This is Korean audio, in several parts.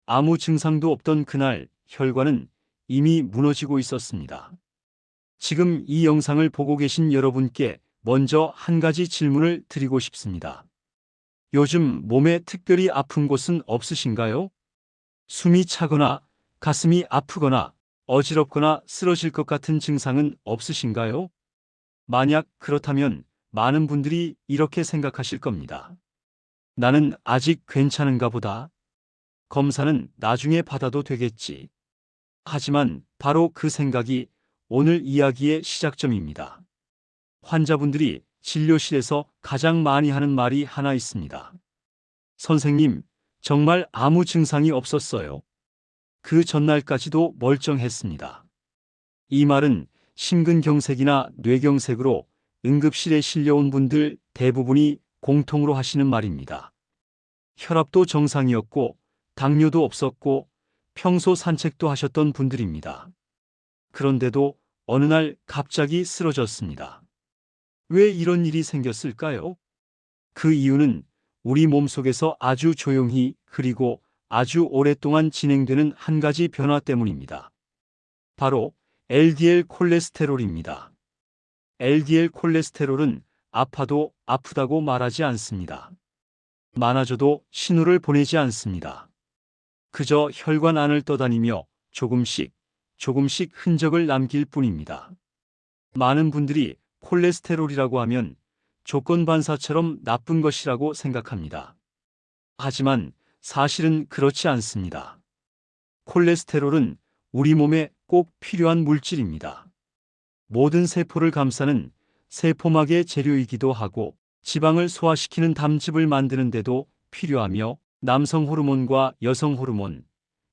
아무 증상도 없던 그날 혈관은 이미 무너지고 있었습니다. 지금 이 영상을 보고 계신 여러분께 먼저 한 가지 질문을 드리고 싶습니다. 요즘 몸에 특별히 아픈 곳은 없으신가요? 숨이 차거나 가슴이 아프거나 어지럽거나 쓰러질 것 같은 증상은 없으신가요? 만약 그렇다면 많은 분들이 이렇게 생각하실 겁니다. 나는 아직 괜찮은가 보다. 검사는 나중에 받아도 되겠지. 하지만 바로 그 생각이 오늘 이야기의 시작점입니다. 환자분들이 진료실에서 가장 많이 하는 말이 하나 있습니다. 선생님, 정말 아무 증상이 없었어요. 그 전날까지도 멀쩡했습니다. 이 말은 심근경색이나 뇌경색으로 응급실에 실려온 분들 대부분이 공통으로 하시는 말입니다. 혈압도 정상이었고, 당뇨도 없었고, 평소 산책도 하셨던 분들입니다. 그런데도 어느 날 갑자기 쓰러졌습니다. 왜 이런 일이 생겼을까요? 그 이유는 우리 몸속에서 아주 조용히 그리고 아주 오랫동안 진행되는 한 가지 변화 때문입니다. 바로 LDL 콜레스테롤입니다. LDL 콜레스테롤은 아파도 아프다고 말하지 않습니다. 많아져도 신호를 보내지 않습니다. 그저 혈관 안을 떠다니며 조금씩 흔적을 남길 뿐입니다. 많은 분들이 콜레스테롤이라고 하면 조건반사처럼 나쁜 것이라고 생각합니다. 하지만 사실은 그렇지 않습니다. 콜레스테롤은 우리 몸에 꼭 필요한 물질입니다. 모든 세포를 감싸는 세포막의 재료이기도 하고 지방을 소화시키는 담즙을 만드는 데도 필요하며 남성 호르몬과 여성 호르몬,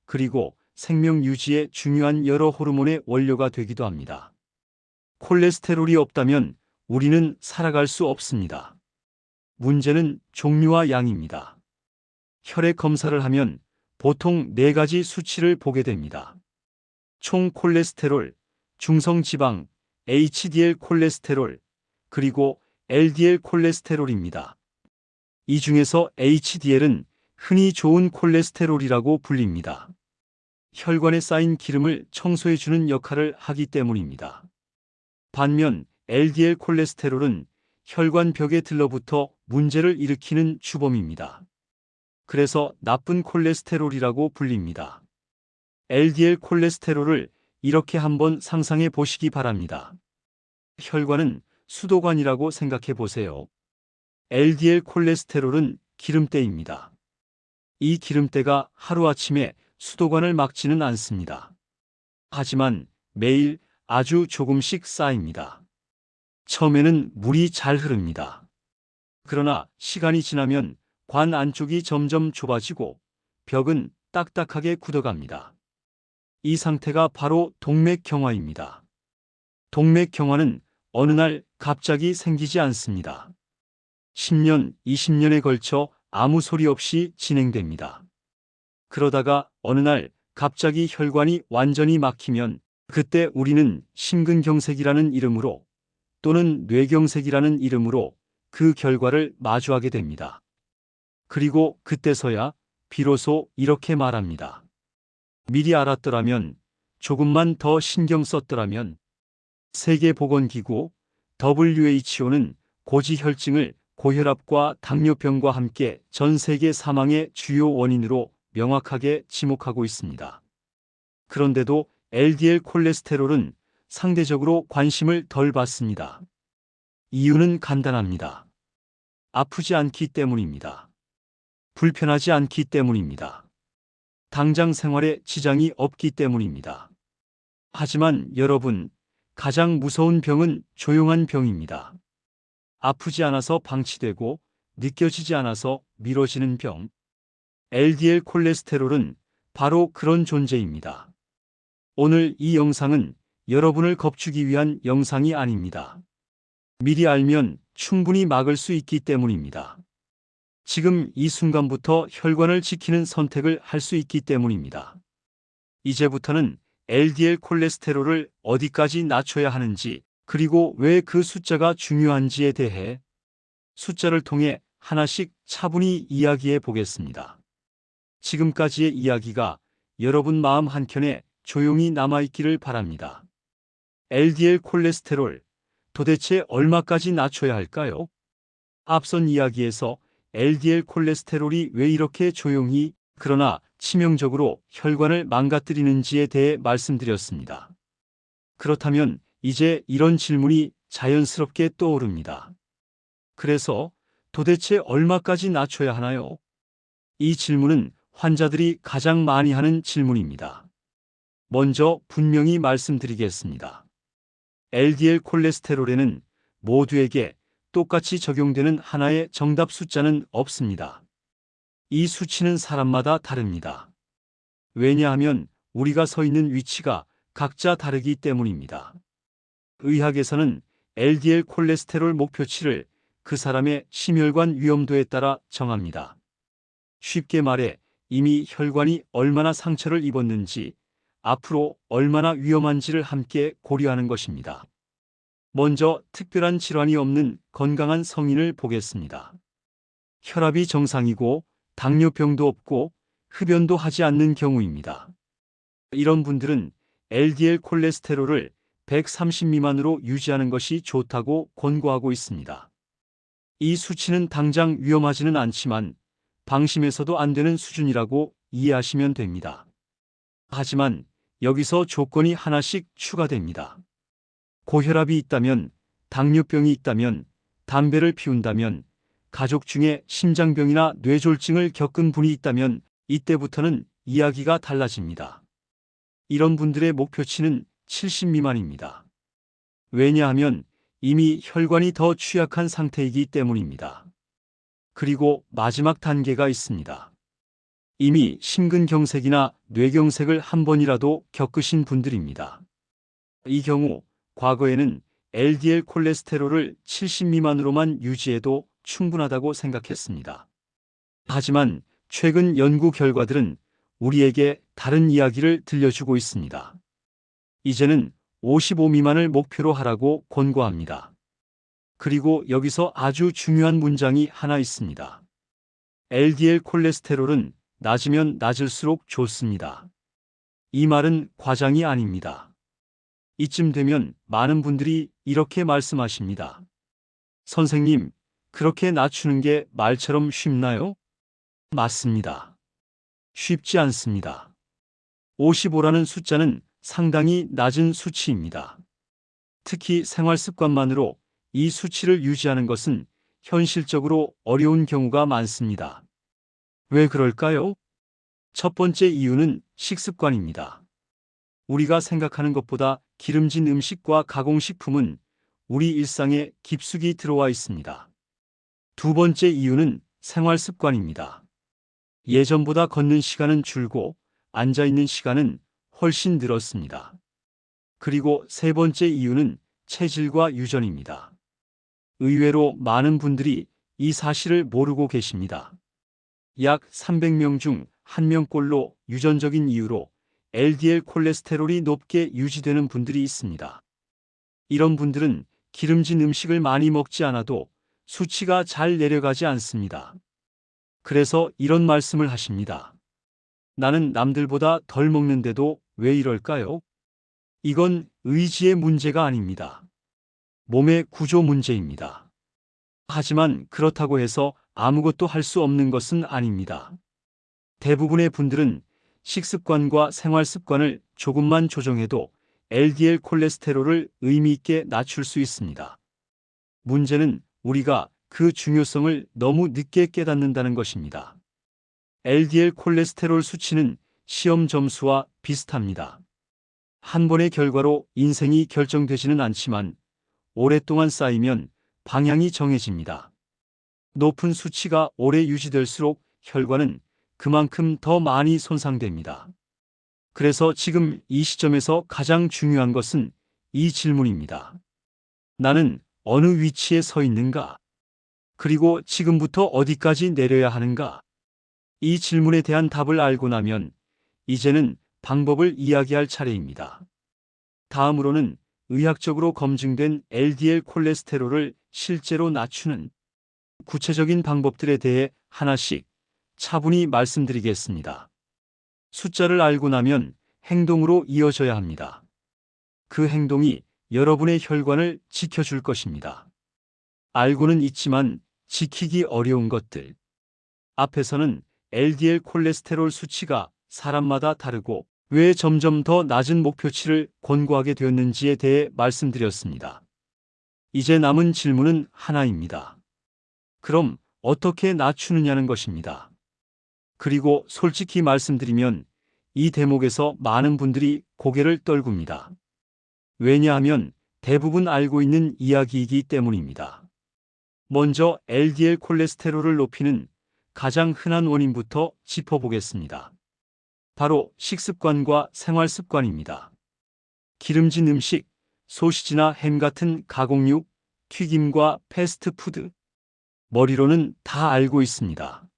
그리고 생명 유지에 중요한 여러 호르몬의 원료가 되기도 합니다. 콜레스테롤이 없다면 우리는 살아갈 수 없습니다. 문제는 종류와 양입니다. 혈액 검사를 하면 보통 4가지 수치를 보게 됩니다. 총 콜레스테롤, 중성 지방, HDL 콜레스테롤, 그리고 LDL 콜레스테롤입니다. 이 중에서 HDL은 흔히 좋은 콜레스테롤이라고 불립니다. 혈관에 쌓인 기름을 청소해주는 역할을 하기 때문입니다. 반면 LDL 콜레스테롤은 혈관 벽에 들러붙어 문제를 일으키는 주범입니다. 그래서 나쁜 콜레스테롤이라고 불립니다. LDL 콜레스테롤을 이렇게 한번 상상해 보시기 바랍니다. 혈관은 수도관이라고 생각해 보세요. LDL 콜레스테롤은 기름때입니다. 이 기름때가 하루아침에 수도관을 막지는 않습니다. 하지만 매일 아주 조금씩 쌓입니다. 처음에는 물이 잘 흐릅니다. 그러나 시간이 지나면 관 안쪽이 점점 좁아지고 벽은 딱딱하게 굳어갑니다. 이 상태가 바로 동맥경화입니다. 동맥경화는 어느 날 갑자기 생기지 않습니다. 10년, 20년에 걸쳐 아무 소리 없이 진행됩니다. 그러다가 어느 날 갑자기 혈관이 완전히 막히면 그때 우리는 심근경색이라는 이름으로 또는 뇌경색이라는 이름으로 그 결과를 마주하게 됩니다. 그리고 그때서야 비로소 이렇게 말합니다. 미리 알았더라면, 조금만 더 신경 썼더라면. 세계보건기구 WHO는 고지혈증을 고혈압과 당뇨병과 함께 전 세계 사망의 주요 원인으로 명확하게 지목하고 있습니다. 그런데도 LDL 콜레스테롤은 상대적으로 관심을 덜 받습니다. 이유는 간단합니다. 아프지 않기 때문입니다. 불편하지 않기 때문입니다. 당장 생활에 지장이 없기 때문입니다. 하지만 여러분, 가장 무서운 병은 조용한 병입니다. 아프지 않아서 방치되고 느껴지지 않아서 미뤄지는 병. LDL 콜레스테롤은 바로 그런 존재입니다. 오늘 이 영상은 여러분을 겁주기 위한 영상이 아닙니다. 미리 알면 충분히 막을 수 있기 때문입니다. 지금 이 순간부터 혈관을 지키는 선택을 할 수 있기 때문입니다. 이제부터는 LDL 콜레스테롤을 어디까지 낮춰야 하는지, 그리고 왜 그 숫자가 중요한지에 대해 숫자를 통해 하나씩 차분히 이야기해 보겠습니다. 지금까지의 이야기가 여러분 마음 한켠에 조용히 남아있기를 바랍니다. LDL 콜레스테롤, 도대체 얼마까지 낮춰야 할까요? 앞선 이야기에서 LDL 콜레스테롤이 왜 이렇게 조용히 그러나 치명적으로 혈관을 망가뜨리는지에 대해 말씀드렸습니다. 그렇다면 이제 이런 질문이 자연스럽게 떠오릅니다. 그래서 도대체 얼마까지 낮춰야 하나요? 이 질문은 환자들이 가장 많이 하는 질문입니다. 먼저 분명히 말씀드리겠습니다. LDL 콜레스테롤에는 모두에게 똑같이 적용되는 하나의 정답 숫자는 없습니다. 이 수치는 사람마다 다릅니다. 왜냐하면 우리가 서 있는 위치가 각자 다르기 때문입니다. 의학에서는 LDL 콜레스테롤 목표치를 그 사람의 심혈관 위험도에 따라 정합니다. 쉽게 말해 이미 혈관이 얼마나 상처를 입었는지, 앞으로 얼마나 위험한지를 함께 고려하는 것입니다. 먼저 특별한 질환이 없는 건강한 성인을 보겠습니다. 혈압이 정상이고 당뇨병도 없고 흡연도 하지 않는 경우입니다. 이런 분들은 LDL 콜레스테롤을 130 미만으로 유지하는 것이 좋다고 권고하고 있습니다. 이 수치는 당장 위험하지는 않지만 방심해서도 안 되는 수준이라고 이해하시면 됩니다. 하지만 여기서 조건이 하나씩 추가됩니다. 고혈압이 있다면, 당뇨병이 있다면, 담배를 피운다면, 가족 중에 심장병이나 뇌졸중을 겪은 분이 있다면 이때부터는 이야기가 달라집니다. 이런 분들의 목표치는 70 미만입니다. 왜냐하면 이미 혈관이 더 취약한 상태이기 때문입니다. 그리고 마지막 단계가 있습니다. 이미 심근경색이나 뇌경색을 한 번이라도 겪으신 분들입니다. 이 경우 과거에는 LDL 콜레스테롤을 70 미만으로만 유지해도 충분하다고 생각했습니다. 하지만 최근 연구 결과들은 우리에게 다른 이야기를 들려주고 있습니다. 이제는 55 미만을 목표로 하라고 권고합니다. 그리고 여기서 아주 중요한 문장이 하나 있습니다. LDL 콜레스테롤은 낮으면 낮을수록 좋습니다. 이 말은 과장이 아닙니다. 이쯤 되면 많은 분들이 이렇게 말씀하십니다. 선생님, 그렇게 낮추는 게 말처럼 쉽나요? 맞습니다. 쉽지 않습니다. 55라는 숫자는 상당히 낮은 수치입니다. 특히 생활 습관만으로 이 수치를 유지하는 것은 현실적으로 어려운 경우가 많습니다. 왜 그럴까요? 첫 번째 이유는 식습관입니다. 우리가 생각하는 것보다 기름진 음식과 가공식품은 우리 일상에 깊숙이 들어와 있습니다. 두 번째 이유는 생활 습관입니다. 예전보다 걷는 시간은 줄고 앉아 있는 시간은 훨씬 늘었습니다. 그리고 세 번째 이유는 체질과 유전입니다. 의외로 많은 분들이 이 사실을 모르고 계십니다. 약 300명 중 1명꼴로 유전적인 이유로 LDL 콜레스테롤이 높게 유지되는 분들이 있습니다. 이런 분들은 기름진 음식을 많이 먹지 않아도 수치가 잘 내려가지 않습니다. 그래서 이런 말씀을 하십니다. 나는 남들보다 덜 먹는데도 왜 이럴까요? 이건 의지의 문제가 아닙니다. 몸의 구조 문제입니다. 하지만 그렇다고 해서 아무것도 할 수 없는 것은 아닙니다. 대부분의 분들은 식습관과 생활 습관을 조금만 조정해도 LDL 콜레스테롤을 의미 있게 낮출 수 있습니다. 문제는 우리가 그 중요성을 너무 늦게 깨닫는다는 것입니다. LDL 콜레스테롤 수치는 시험 점수와 비슷합니다. 한 번의 결과로 인생이 결정되지는 않지만 오랫동안 쌓이면 방향이 정해집니다. 높은 수치가 오래 유지될수록 혈관은 그만큼 더 많이 손상됩니다. 그래서 지금 이 시점에서 가장 중요한 것은 이 질문입니다. 나는 어느 위치에 서 있는가? 그리고 지금부터 어디까지 내려야 하는가? 이 질문에 대한 답을 알고 나면 이제는 방법을 이야기할 차례입니다. 다음으로는 의학적으로 검증된 LDL 콜레스테롤을 실제로 낮추는 구체적인 방법들에 대해 하나씩 차분히 말씀드리겠습니다. 숫자를 알고 나면 행동으로 이어져야 합니다. 그 행동이 여러분의 혈관을 지켜줄 것입니다. 알고는 있지만 지키기 어려운 것들. 앞에서는 LDL 콜레스테롤 수치가 사람마다 다르고 왜 점점 더 낮은 목표치를 권고하게 되었는지에 대해 말씀드렸습니다. 이제 남은 질문은 하나입니다. 그럼 어떻게 낮추느냐는 것입니다. 그리고 솔직히 말씀드리면 이 대목에서 많은 분들이 고개를 떨굽니다. 왜냐하면 대부분 알고 있는 이야기이기 때문입니다. 먼저 LDL 콜레스테롤을 높이는 가장 흔한 원인부터 짚어보겠습니다. 바로 식습관과 생활습관입니다. 기름진 음식, 소시지나 햄 같은 가공육, 튀김과 패스트푸드. 머리로는 다 알고 있습니다.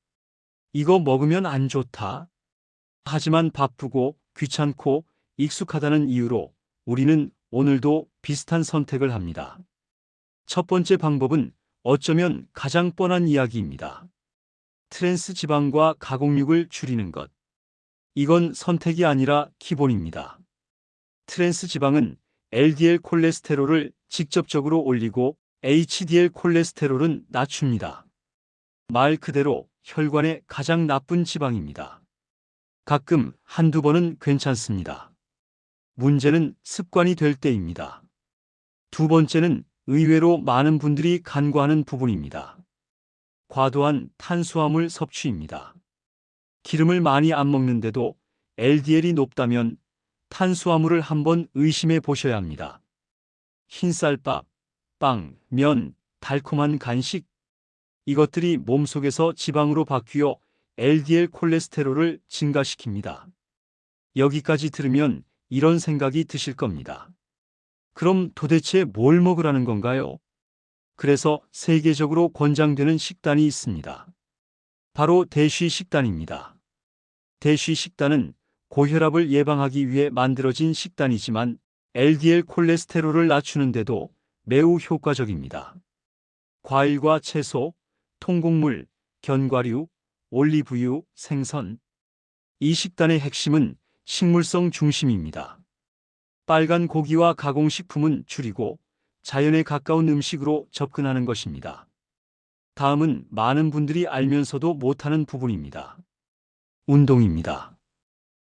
이거 먹으면 안 좋다. 하지만 바쁘고 귀찮고 익숙하다는 이유로 우리는 오늘도 비슷한 선택을 합니다. 첫 번째 방법은 어쩌면 가장 뻔한 이야기입니다. 트랜스 지방과 가공육을 줄이는 것. 이건 선택이 아니라 기본입니다. 트랜스 지방은 LDL 콜레스테롤을 직접적으로 올리고 HDL 콜레스테롤은 낮춥니다. 말 그대로 혈관에 가장 나쁜 지방입니다. 가끔 한두 번은 괜찮습니다. 문제는 습관이 될 때입니다. 두 번째는 의외로 많은 분들이 간과하는 부분입니다. 과도한 탄수화물 섭취입니다. 기름을 많이 안 먹는데도 LDL이 높다면 탄수화물을 한번 의심해 보셔야 합니다. 흰쌀밥, 빵, 면, 달콤한 간식. 이것들이 몸속에서 지방으로 바뀌어 LDL 콜레스테롤을 증가시킵니다. 여기까지 들으면 이런 생각이 드실 겁니다. 그럼 도대체 뭘 먹으라는 건가요? 그래서 세계적으로 권장되는 식단이 있습니다. 바로 대쉬 식단입니다. 대쉬 식단은 고혈압을 예방하기 위해 만들어진 식단이지만 LDL 콜레스테롤을 낮추는데도 매우 효과적입니다. 과일과 채소, 통곡물, 견과류, 올리브유, 생선. 이 식단의 핵심은 식물성 중심입니다. 빨간 고기와 가공식품은 줄이고 자연에 가까운 음식으로 접근하는 것입니다. 다음은 많은 분들이 알면서도 못하는 부분입니다. 운동입니다.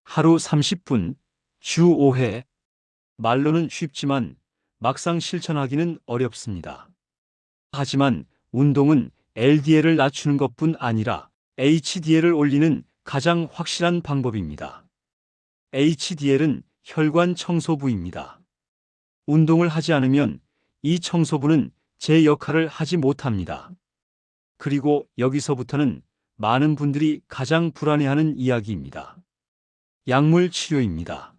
하루 30분, 주 5회. 말로는 쉽지만 막상 실천하기는 어렵습니다. 하지만 운동은 LDL을 낮추는 것뿐 아니라 HDL을 올리는 가장 확실한 방법입니다. HDL은 혈관 청소부입니다. 운동을 하지 않으면 이 청소부는 제 역할을 하지 못합니다. 그리고 여기서부터는 많은 분들이 가장 불안해하는 이야기입니다. 약물 치료입니다.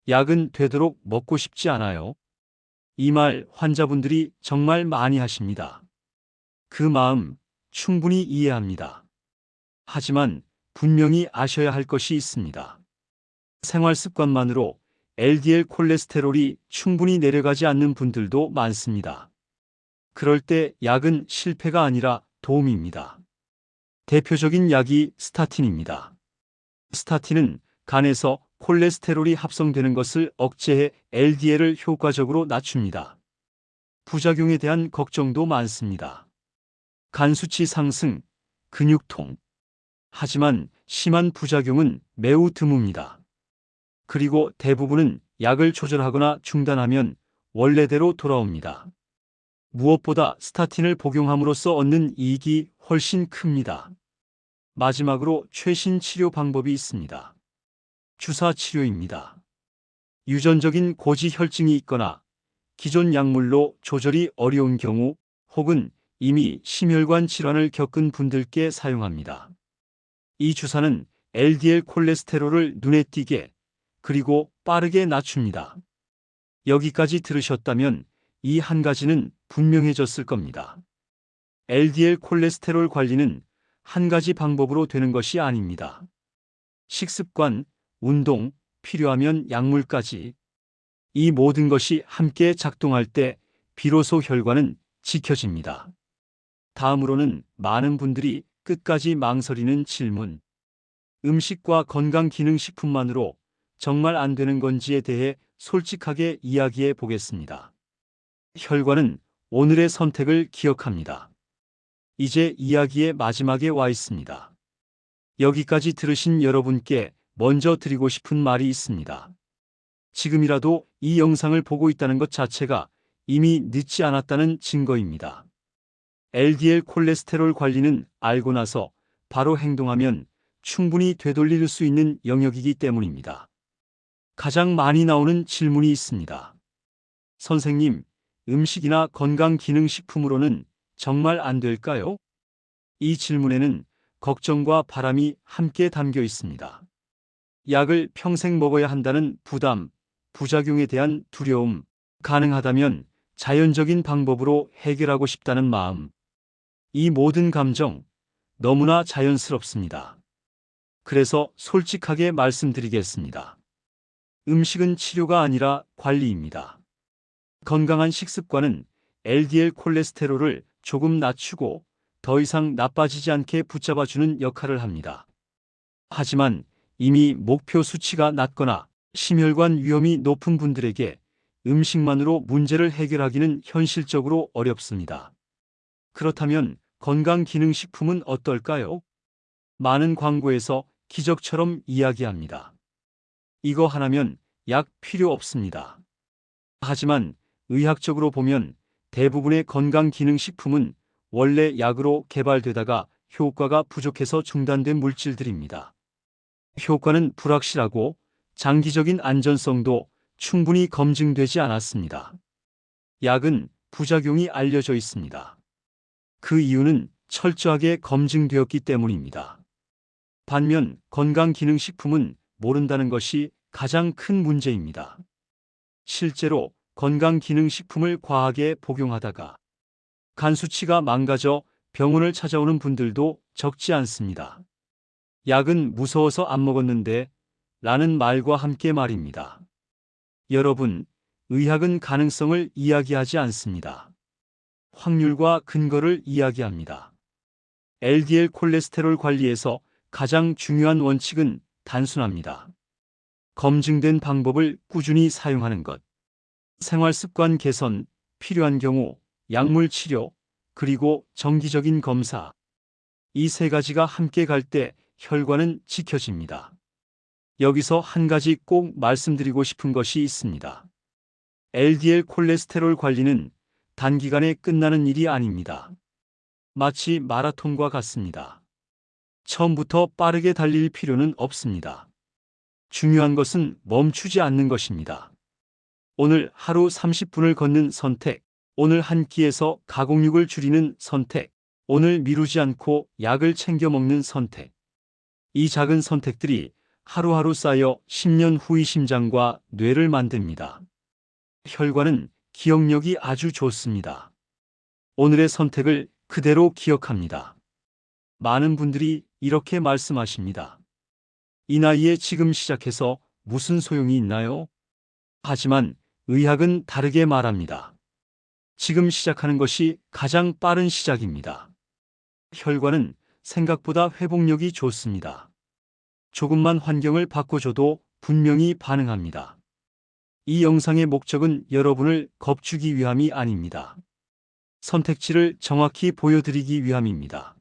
약은 되도록 먹고 싶지 않아요. 이 말 환자분들이 정말 많이 하십니다. 그 마음 충분히 이해합니다. 하지만 분명히 아셔야 할 것이 있습니다. 생활 습관만으로 LDL 콜레스테롤이 충분히 내려가지 않는 분들도 많습니다. 그럴 때 약은 실패가 아니라 도움입니다. 대표적인 약이 스타틴입니다. 스타틴은 간에서 콜레스테롤이 합성되는 것을 억제해 LDL을 효과적으로 낮춥니다. 부작용에 대한 걱정도 많습니다. 간 수치 상승, 근육통. 하지만 심한 부작용은 매우 드뭅니다. 그리고 대부분은 약을 조절하거나 중단하면 원래대로 돌아옵니다. 무엇보다 스타틴을 복용함으로써 얻는 이익이 훨씬 큽니다. 마지막으로 최신 치료 방법이 있습니다. 주사 치료입니다. 유전적인 고지혈증이 있거나 기존 약물로 조절이 어려운 경우 혹은 이미 심혈관 질환을 겪은 분들께 사용합니다. 이 주사는 LDL 콜레스테롤을 눈에 띄게 그리고 빠르게 낮춥니다. 여기까지 들으셨다면 이 한 가지는 분명해졌을 겁니다. LDL 콜레스테롤 관리는 한 가지 방법으로 되는 것이 아닙니다. 식습관, 운동, 필요하면 약물까지. 이 모든 것이 함께 작동할 때 비로소 혈관은 지켜집니다. 다음으로는 많은 분들이 끝까지 망설이는 질문. 음식과 건강기능식품만으로 정말 안 되는 건지에 대해 솔직하게 이야기해 보겠습니다. 혈관은 오늘의 선택을 기억합니다. 이제 이야기의 마지막에 와 있습니다. 여기까지 들으신 여러분께 먼저 드리고 싶은 말이 있습니다. 지금이라도 이 영상을 보고 있다는 것 자체가 이미 늦지 않았다는 증거입니다. LDL 콜레스테롤 관리는 알고 나서 바로 행동하면 충분히 되돌릴 수 있는 영역이기 때문입니다. 가장 많이 나오는 질문이 있습니다. 선생님, 음식이나 건강기능식품으로는 정말 안 될까요? 이 질문에는 걱정과 바람이 함께 담겨 있습니다. 약을 평생 먹어야 한다는 부담, 부작용에 대한 두려움, 가능하다면 자연적인 방법으로 해결하고 싶다는 마음. 이 모든 감정 너무나 자연스럽습니다. 그래서 솔직하게 말씀드리겠습니다. 음식은 치료가 아니라 관리입니다. 건강한 식습관은 LDL 콜레스테롤을 조금 낮추고 더 이상 나빠지지 않게 붙잡아주는 역할을 합니다. 하지만 이미 목표 수치가 낮거나 심혈관 위험이 높은 분들에게 음식만으로 문제를 해결하기는 현실적으로 어렵습니다. 그렇다면 건강기능식품은 어떨까요? 많은 광고에서 기적처럼 이야기합니다. 이거 하나면 약 필요 없습니다. 하지만 의학적으로 보면 대부분의 건강기능식품은 원래 약으로 개발되다가 효과가 부족해서 중단된 물질들입니다. 효과는 불확실하고 장기적인 안전성도 충분히 검증되지 않았습니다. 약은 부작용이 알려져 있습니다. 그 이유는 철저하게 검증되었기 때문입니다. 반면 건강기능식품은 모른다는 것이 가장 큰 문제입니다. 실제로 건강기능식품을 과하게 복용하다가 간 수치가 망가져 병원을 찾아오는 분들도 적지 않습니다. 약은 무서워서 안 먹었는데 라는 말과 함께 말입니다. 여러분, 의학은 가능성을 이야기하지 않습니다. 확률과 근거를 이야기합니다. LDL 콜레스테롤 관리에서 가장 중요한 원칙은 단순합니다. 검증된 방법을 꾸준히 사용하는 것. 생활습관 개선, 필요한 경우 약물 치료, 그리고 정기적인 검사. 이 세 가지가 함께 갈 때 혈관은 지켜집니다. 여기서 한 가지 꼭 말씀드리고 싶은 것이 있습니다. LDL 콜레스테롤 관리는 단기간에 끝나는 일이 아닙니다. 마치 마라톤과 같습니다. 처음부터 빠르게 달릴 필요는 없습니다. 중요한 것은 멈추지 않는 것입니다. 오늘 하루 30분을 걷는 선택, 오늘 한 끼에서 가공육을 줄이는 선택, 오늘 미루지 않고 약을 챙겨 먹는 선택. 이 작은 선택들이 하루하루 쌓여 10년 후의 심장과 뇌를 만듭니다. 혈관은 기억력이 아주 좋습니다. 오늘의 선택을 그대로 기억합니다. 많은 분들이 이렇게 말씀하십니다. 이 나이에 지금 시작해서 무슨 소용이 있나요? 하지만 의학은 다르게 말합니다. 지금 시작하는 것이 가장 빠른 시작입니다. 혈관은 생각보다 회복력이 좋습니다. 조금만 환경을 바꿔줘도 분명히 반응합니다. 이 영상의 목적은 여러분을 겁주기 위함이 아닙니다. 선택지를 정확히 보여드리기 위함입니다.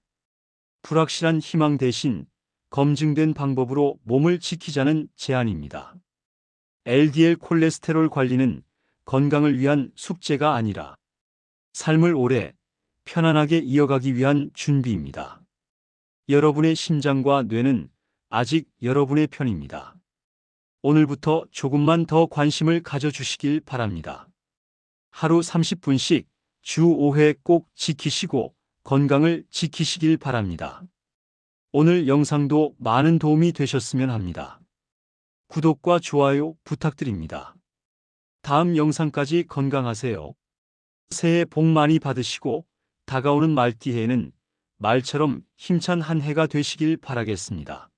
불확실한 희망 대신 검증된 방법으로 몸을 지키자는 제안입니다. LDL 콜레스테롤 관리는 건강을 위한 숙제가 아니라 삶을 오래 편안하게 이어가기 위한 준비입니다. 여러분의 심장과 뇌는 아직 여러분의 편입니다. 오늘부터 조금만 더 관심을 가져주시길 바랍니다. 하루 30분씩 주 5회 꼭 지키시고 건강을 지키시길 바랍니다. 오늘 영상도 많은 도움이 되셨으면 합니다. 구독과 좋아요 부탁드립니다. 다음 영상까지 건강하세요. 새해 복 많이 받으시고 다가오는 말띠해에는 말처럼 힘찬 한 해가 되시길 바라겠습니다.